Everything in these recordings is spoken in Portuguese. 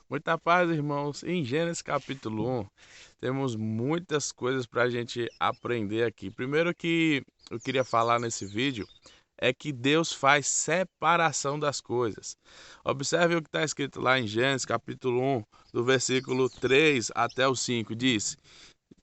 Muita paz, irmãos. Em Gênesis capítulo 1, temos muitas coisas para a gente aprender aqui. Primeiro que eu queria falar nesse vídeo é que Deus faz separação das coisas. Observe o que está escrito lá em Gênesis capítulo 1, do versículo 3 até o 5.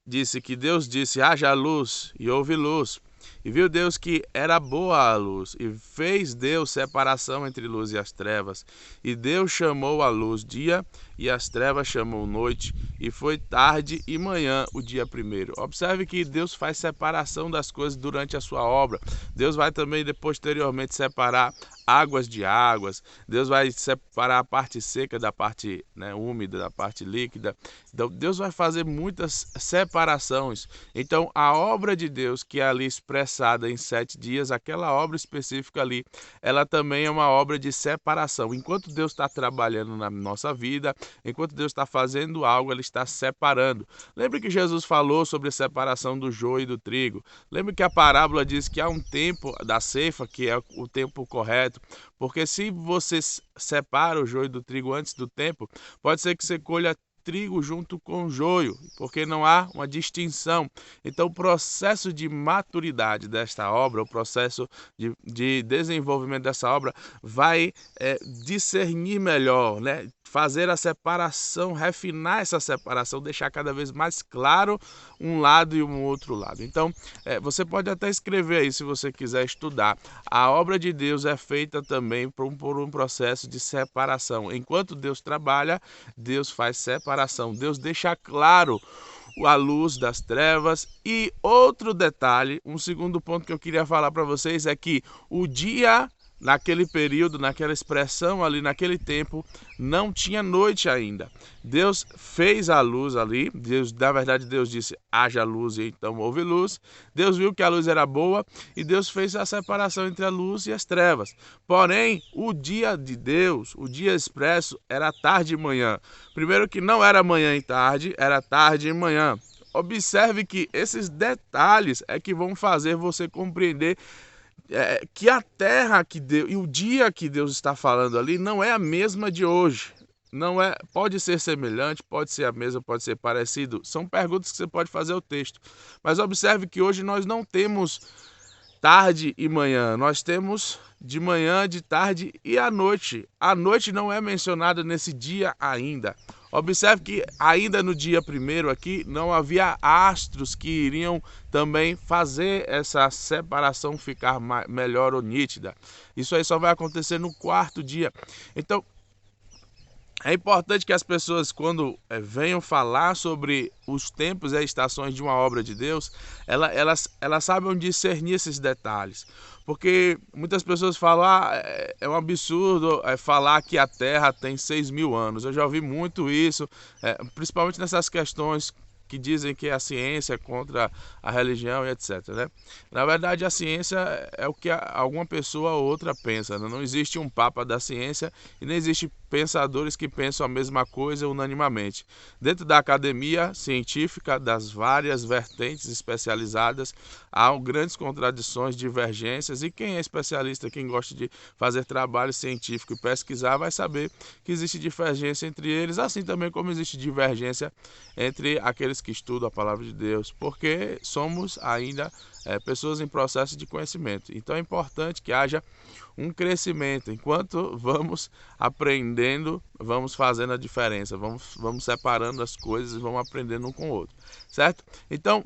Disse que Deus disse: haja luz, e houve luz. E viu Deus que era boa a luz, e fez Deus separação entre luz e as trevas. E Deus chamou a luz dia, e as trevas chamou noite, e foi tarde e manhã o dia primeiro. Observe que Deus faz separação das coisas durante a sua obra. Deus vai também posteriormente separar águas de águas. Deus vai separar a parte seca da parte, úmida, da parte líquida. Então Deus vai fazer muitas separações. Então a obra de Deus que é ali expressada em 7 dias, aquela obra específica ali, ela também é uma obra de separação. Enquanto Deus está trabalhando na nossa vida, enquanto Deus está fazendo algo, Ele está separando. Lembre que Jesus falou sobre a separação do joio e do trigo. Lembre que a parábola diz que há um tempo da ceifa, que é o tempo correto, porque se você separa o joio do trigo antes do tempo, pode ser que você colha trigo junto com joio, porque não há uma distinção. Então, o processo de maturidade desta obra, o processo de desenvolvimento dessa obra, vai discernir melhor, fazer a separação, refinar essa separação, deixar cada vez mais claro um lado e um outro lado. Então, você pode até escrever aí se você quiser estudar. A obra de Deus é feita também por um processo de separação. Enquanto Deus trabalha, Deus faz separação. Deus deixa claro a luz das trevas. E outro detalhe, um segundo ponto que eu queria falar para vocês é que o dia, naquele período, naquela expressão ali, naquele tempo, não tinha noite ainda. Deus fez a luz ali. Na verdade, Deus disse: haja luz, e então houve luz. Deus viu que a luz era boa e Deus fez a separação entre a luz e as trevas. Porém, o dia de Deus, o dia expresso, era tarde e manhã. Primeiro que não era manhã e tarde, era tarde e manhã. Observe que esses detalhes é que vão fazer você compreender que a terra que Deus e o dia que Deus está falando ali não é a mesma de hoje. Não é, pode ser semelhante, pode ser a mesma, pode ser parecido. São perguntas que você pode fazer ao texto. Mas observe que hoje nós não temos tarde e manhã, nós temos de manhã, de tarde e à noite. A noite não é mencionada nesse dia ainda. Observe que ainda no dia primeiro aqui não havia astros que iriam também fazer essa separação ficar melhor ou nítida. Isso aí só vai acontecer no quarto dia. Então, é importante que as pessoas, quando venham falar sobre os tempos e as estações de uma obra de Deus, elas saibam discernir esses detalhes. Porque muitas pessoas falam: é um absurdo falar que a Terra tem 6.000 anos. Eu já ouvi muito isso, principalmente nessas questões que dizem que a ciência é contra a religião e etc. Na verdade, a ciência é o que alguma pessoa ou outra pensa. Não existe um papa da ciência e nem existe pensadores que pensam a mesma coisa unanimamente. Dentro da academia científica, das várias vertentes especializadas, há grandes contradições, divergências, e quem é especialista, quem gosta de fazer trabalho científico e pesquisar, vai saber que existe divergência entre eles, assim também como existe divergência entre aqueles que estudam a palavra de Deus, porque somos ainda pessoas em processo de conhecimento. Então é importante que haja um crescimento. Enquanto vamos aprendendo, vamos fazendo a diferença, vamos separando as coisas e vamos aprendendo um com o outro, certo? Então,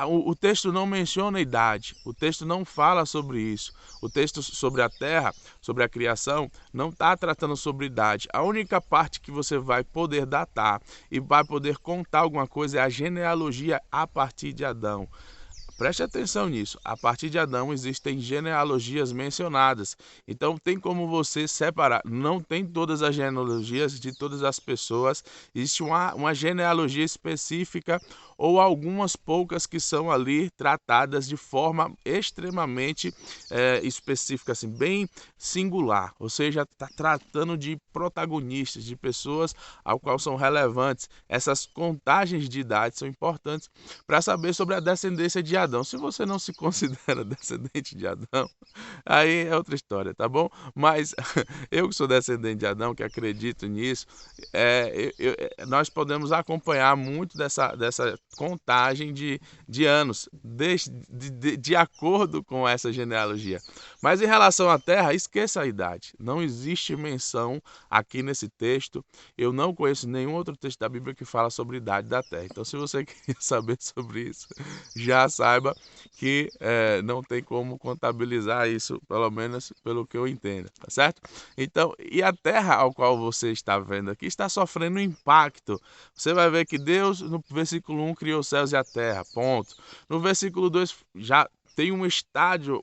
o texto não menciona a idade, o texto não fala sobre isso. O texto sobre a terra, sobre a criação, não está tratando sobre idade. A única parte que você vai poder datar e vai poder contar alguma coisa é a genealogia a partir de Adão. Preste atenção nisso. A partir de Adão existem genealogias mencionadas. Então tem como você separar. Não tem todas as genealogias de todas as pessoas. Existe uma genealogia específica ou algumas poucas que são ali tratadas de forma extremamente específica, assim, bem singular. Ou seja, está tratando de protagonistas, de pessoas ao qual são relevantes. Essas contagens de idade são importantes para saber sobre a descendência de Adão. Se você não se considera descendente de Adão, aí é outra história, tá bom? Mas eu que sou descendente de Adão, que acredito nisso, nós podemos acompanhar muito dessa contagem de anos, de acordo com essa genealogia. Mas em relação à terra, esqueça a idade. Não existe menção aqui nesse texto. Eu não conheço nenhum outro texto da Bíblia que fala sobre a idade da terra. Então, se você quer saber sobre isso, já saiba que não tem como contabilizar isso, pelo menos pelo que eu entendo, tá certo? Então, e a terra ao qual você está vendo aqui está sofrendo um impacto. Você vai ver que Deus, no versículo 1, criou os céus e a terra, ponto. No versículo 2, já tem um estado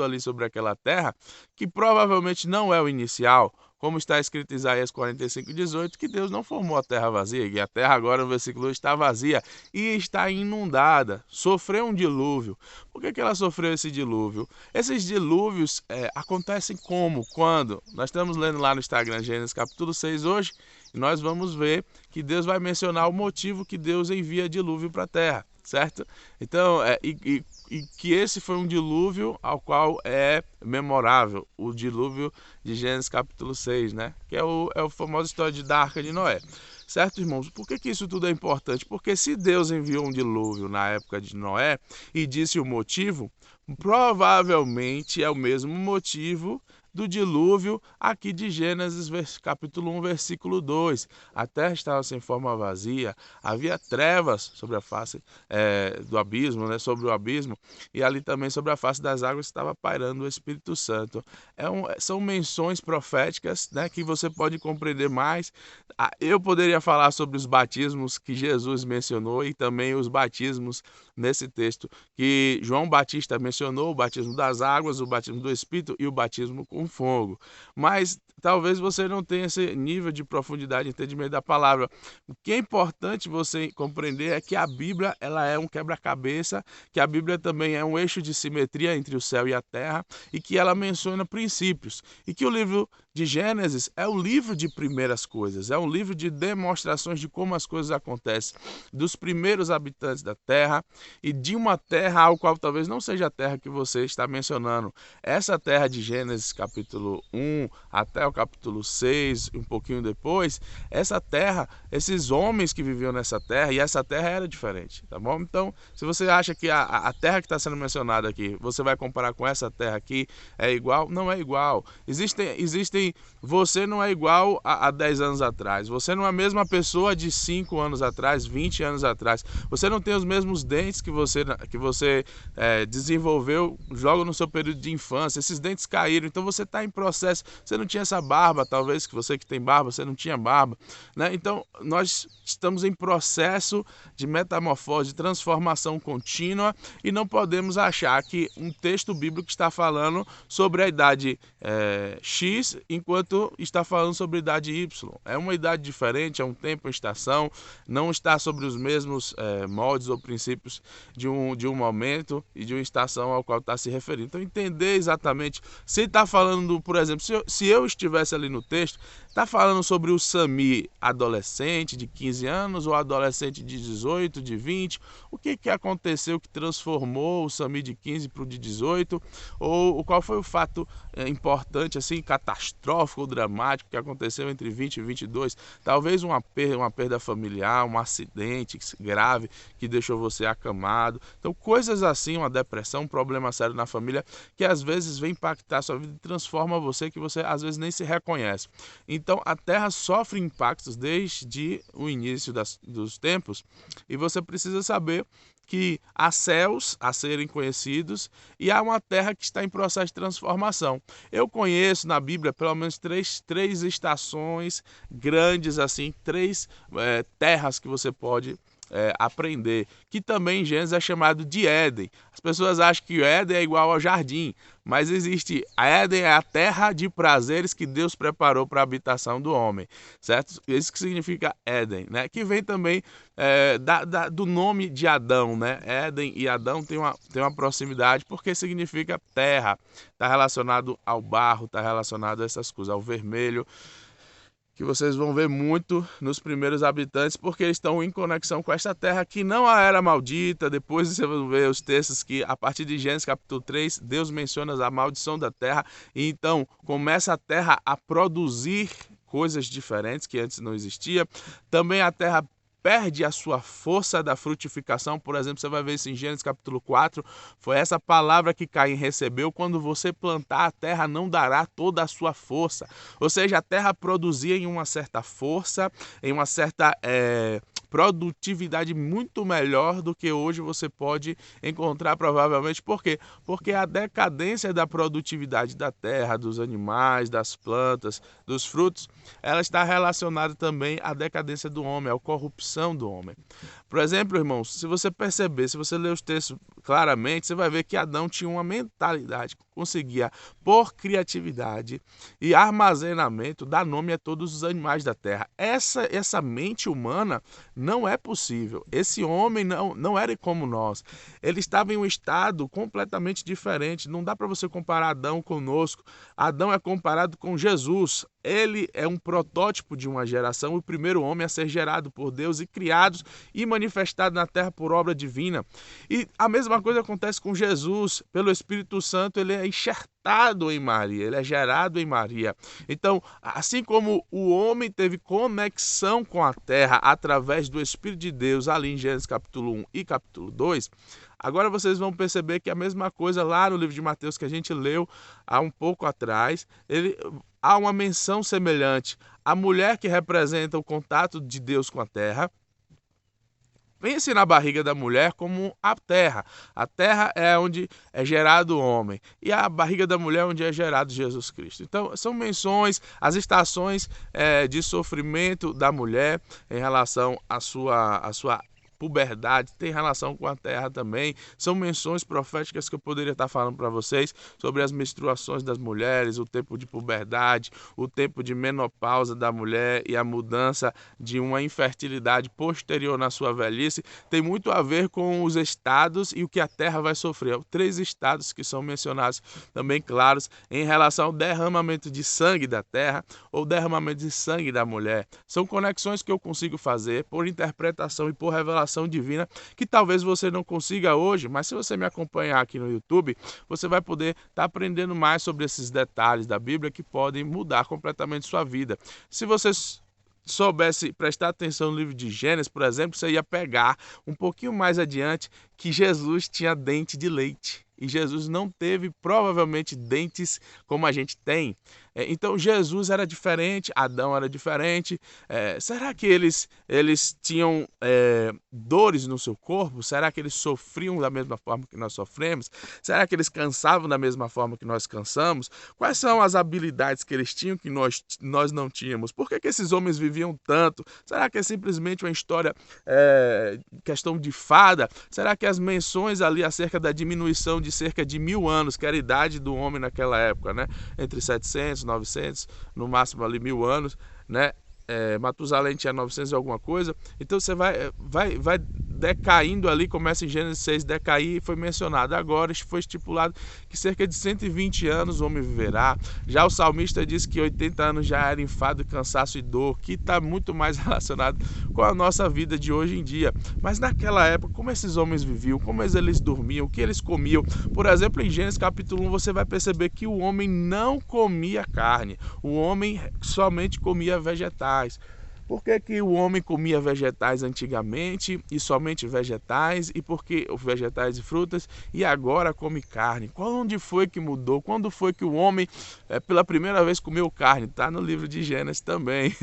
ali sobre aquela terra que provavelmente não é o inicial, como está escrito em Isaías 45:18, que Deus não formou a terra vazia, e a terra agora, no versículo 2, está vazia e está inundada, sofreu um dilúvio. Por que ela sofreu esse dilúvio? Esses dilúvios acontecem como? Quando? Nós estamos lendo lá no Instagram, Gênesis capítulo 6 hoje, e nós vamos ver que Deus vai mencionar o motivo que Deus envia dilúvio para a terra, certo? Então, e que esse foi um dilúvio ao qual é memorável, o dilúvio de Gênesis capítulo 6, né? Que é a famosa história da Arca de Noé. Certo, irmãos? Por que isso tudo é importante? Porque se Deus enviou um dilúvio na época de Noé e disse o motivo, provavelmente é o mesmo motivo do dilúvio aqui de Gênesis capítulo 1, versículo 2. A terra estava sem forma vazia, havia trevas sobre a face do abismo, né, sobre o abismo, e ali também sobre a face das águas estava pairando o Espírito Santo. São menções proféticas, né, que você pode compreender mais. Eu poderia falar sobre os batismos que Jesus mencionou e também os batismos nesse texto que João Batista mencionou, o batismo das águas, o batismo do Espírito e o batismo com fogo. Mas talvez você não tenha esse nível de profundidade e entendimento da palavra. O que é importante você compreender é que a Bíblia ela é um quebra-cabeça, que a Bíblia também é um eixo de simetria entre o céu e a terra e que ela menciona princípios. E que o livro de Gênesis é o livro de primeiras coisas, é um livro de demonstrações de como as coisas acontecem, dos primeiros habitantes da terra e de uma terra ao qual talvez não seja a terra que você está mencionando. Essa terra de Gênesis capítulo 1 até o capítulo 6, um pouquinho depois, essa terra, esses homens que viviam nessa terra, e essa terra era diferente, tá bom? Então, se você acha que a terra que está sendo mencionada aqui, você vai comparar com essa terra aqui, é igual? Não é igual. Você não é igual a 10 anos atrás, você não é a mesma pessoa de 5 anos atrás, 20 anos atrás, você não tem os mesmos dentes que você desenvolveu logo no seu período de infância, esses dentes caíram, então você está em processo, você não tinha essa barba, talvez que você que tem barba, você não tinha barba, né? Então nós estamos em processo de metamorfose, de transformação contínua e não podemos achar que um texto bíblico está falando sobre a idade X enquanto está falando sobre a idade Y. É uma idade diferente, é um tempo, uma estação, não está sobre os mesmos moldes ou princípios de um momento e de uma estação ao qual está se referindo. Então entender exatamente, se está falando, por exemplo, se eu estivesse ali no texto, está falando sobre o Sami adolescente de 15 anos ou adolescente de 18, de 20, o que aconteceu que transformou o Sami de 15 para o de 18, ou qual foi o fato importante, assim, catastrófico ou dramático que aconteceu entre 20 e 22, talvez uma perda familiar, um acidente grave que deixou você acamado, então coisas assim, uma depressão, um problema sério na família, que às vezes vem impactar a sua vida e transforma você, que você às vezes nem se reconhece. Então a terra sofre impactos desde o início dos tempos e você precisa saber que há céus a serem conhecidos e há uma terra que está em processo de transformação. Eu conheço na Bíblia pelo menos três estações grandes, assim, três terras que você pode aprender, que também em Gênesis é chamado de Éden. As pessoas acham que o Éden é igual ao jardim, mas existe, a Éden é a terra de prazeres que Deus preparou para a habitação do homem, certo? Isso que significa Éden, né? Que vem também do nome de Adão, né? Éden e Adão tem uma proximidade porque significa terra, está relacionado ao barro, está relacionado a essas coisas, ao vermelho, que vocês vão ver muito nos primeiros habitantes, porque eles estão em conexão com esta terra que não era maldita. Depois vocês vão ver os textos que, a partir de Gênesis capítulo 3, Deus menciona a maldição da terra, e então começa a terra a produzir coisas diferentes que antes não existia. Também a terra perde a sua força da frutificação. Por exemplo, você vai ver isso em Gênesis capítulo 4, foi essa palavra que Caim recebeu: quando você plantar, a terra não dará toda a sua força. Ou seja, a terra produzia em uma certa força, em uma certa produtividade muito melhor do que hoje você pode encontrar, provavelmente. Por quê? Porque a decadência da produtividade da terra, dos animais, das plantas, dos frutos, ela está relacionada também à decadência do homem, à corrupção do homem. Por exemplo, irmãos, se você perceber, se você ler os textos claramente, você vai ver que Adão tinha uma mentalidade que conseguia, por criatividade e armazenamento, dar nome a todos os animais da terra. Essa mente humana não é possível. Esse homem não era como nós. Ele estava em um estado completamente diferente. Não dá para você comparar Adão conosco. Adão é comparado com Jesus. Ele é um protótipo de uma geração, o primeiro homem a ser gerado por Deus e criado e manifestado na terra por obra divina. E a mesma coisa acontece com Jesus. Pelo Espírito Santo, ele é enxertado em Maria, ele é gerado em Maria. Então, assim como o homem teve conexão com a terra através do Espírito de Deus, ali em Gênesis capítulo 1 e capítulo 2, agora vocês vão perceber que a mesma coisa lá no livro de Mateus, que a gente leu há um pouco atrás, há uma menção semelhante. A mulher que representa o contato de Deus com a terra. Pense na barriga da mulher como a terra. A terra é onde é gerado o homem. E a barriga da mulher é onde é gerado Jesus Cristo. Então, são menções, as estações de sofrimento da mulher em relação à sua puberdade, tem relação com a terra também. São menções proféticas que eu poderia estar falando para vocês sobre as menstruações das mulheres, o tempo de puberdade, o tempo de menopausa da mulher e a mudança de uma infertilidade posterior na sua velhice. Tem muito a ver com os estados e o que a terra vai sofrer. 3 estados que são mencionados também claros em relação ao derramamento de sangue da terra ou derramamento de sangue da mulher. São conexões que eu consigo fazer por interpretação e por revelação divina, que talvez você não consiga hoje, mas se você me acompanhar aqui no YouTube, você vai poder estar aprendendo mais sobre esses detalhes da Bíblia que podem mudar completamente sua vida. Se você soubesse prestar atenção no livro de Gênesis, por exemplo, você ia pegar um pouquinho mais adiante que Jesus tinha dente de leite. E Jesus não teve, provavelmente, dentes como a gente tem. Então, Jesus era diferente, Adão era diferente. Será que eles tinham dores no seu corpo? Será que eles sofriam da mesma forma que nós sofremos? Será que eles cansavam da mesma forma que nós cansamos? Quais são as habilidades que eles tinham que nós não tínhamos? Por que esses homens viviam tanto? Será que é simplesmente uma história, questão de fada? Será que as menções ali acerca da diminuição de cerca de 1000 anos, que era a idade do homem naquela época, né? Entre 700, 900, no máximo ali 1000 anos, né? Matusalém tinha 900 e alguma coisa. Então você vai decaindo ali, começa em Gênesis 6, decair, foi mencionado. Agora foi estipulado que cerca de 120 anos o homem viverá. Já o salmista diz que 80 anos já era enfado, cansaço e dor, que está muito mais relacionado com a nossa vida de hoje em dia. Mas naquela época, como esses homens viviam, como eles dormiam, o que eles comiam? Por exemplo, em Gênesis capítulo 1, você vai perceber que o homem não comia carne, o homem somente comia vegetais. Por que o homem comia vegetais antigamente e somente vegetais? E por que vegetais e frutas e agora come carne? Onde foi que mudou? Quando foi que o homem pela primeira vez comeu carne? Está no livro de Gênesis também.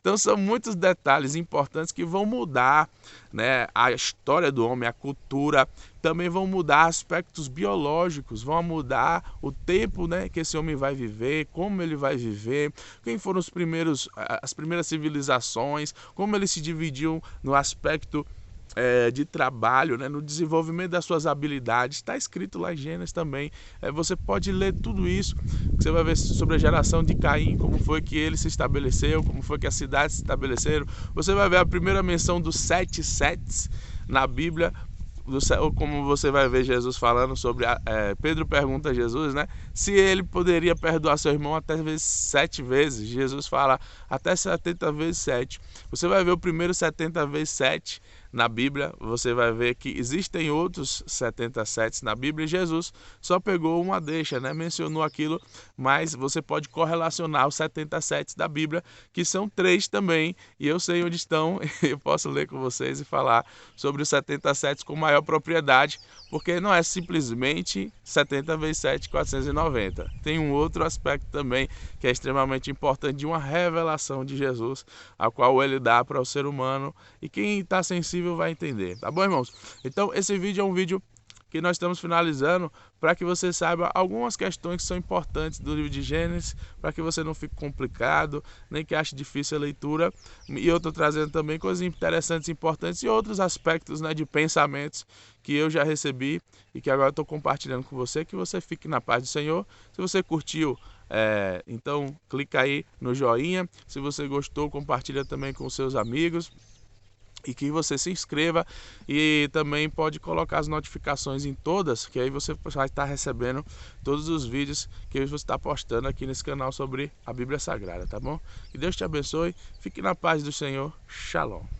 Então são muitos detalhes importantes que vão mudar, né, a história do homem, a cultura. Também vão mudar aspectos biológicos, vão mudar o tempo, né, que esse homem vai viver, como ele vai viver, quem foram as primeiras civilizações, como eles se dividiam no aspecto de trabalho, né, no desenvolvimento das suas habilidades. Está escrito lá em Gênesis também. Você pode ler tudo isso, você vai ver sobre a geração de Caim, como foi que ele se estabeleceu, como foi que as cidades se estabeleceram. Você vai ver a primeira menção dos 7 setes na Bíblia, como você vai ver Jesus falando sobre, Pedro pergunta a Jesus, né, se ele poderia perdoar seu irmão até 7 vezes. Jesus fala até 70 vezes 7. Você vai ver o primeiro 70 vezes 7 na Bíblia, você vai ver que existem outros 77 na Bíblia, e Jesus só pegou uma deixa, né? Mencionou aquilo, mas você pode correlacionar os 77 da Bíblia, que são 3 também, e eu sei onde estão, eu posso ler com vocês e falar sobre os 77 com maior propriedade, porque não é simplesmente 70 vezes 7, 490. Tem um outro aspecto também que é extremamente importante, de uma revelação de Jesus, a qual ele dá para o ser humano, e quem está sensível vai entender, tá bom, irmãos? Então esse vídeo é um vídeo que nós estamos finalizando para que você saiba algumas questões que são importantes do livro de Gênesis, para que você não fique complicado, nem que ache difícil a leitura. E eu estou trazendo também coisas interessantes, importantes, e outros aspectos, né, de pensamentos que eu já recebi e que agora estou compartilhando com você. Que você fique na paz do Senhor. Se você curtiu, então clica aí no joinha. Se você gostou, compartilha também com os seus amigos. E que você se inscreva, e também pode colocar as notificações em todas, que aí você vai estar recebendo todos os vídeos que você está postando aqui nesse canal sobre a Bíblia Sagrada, tá bom? Que Deus te abençoe, fique na paz do Senhor, Shalom.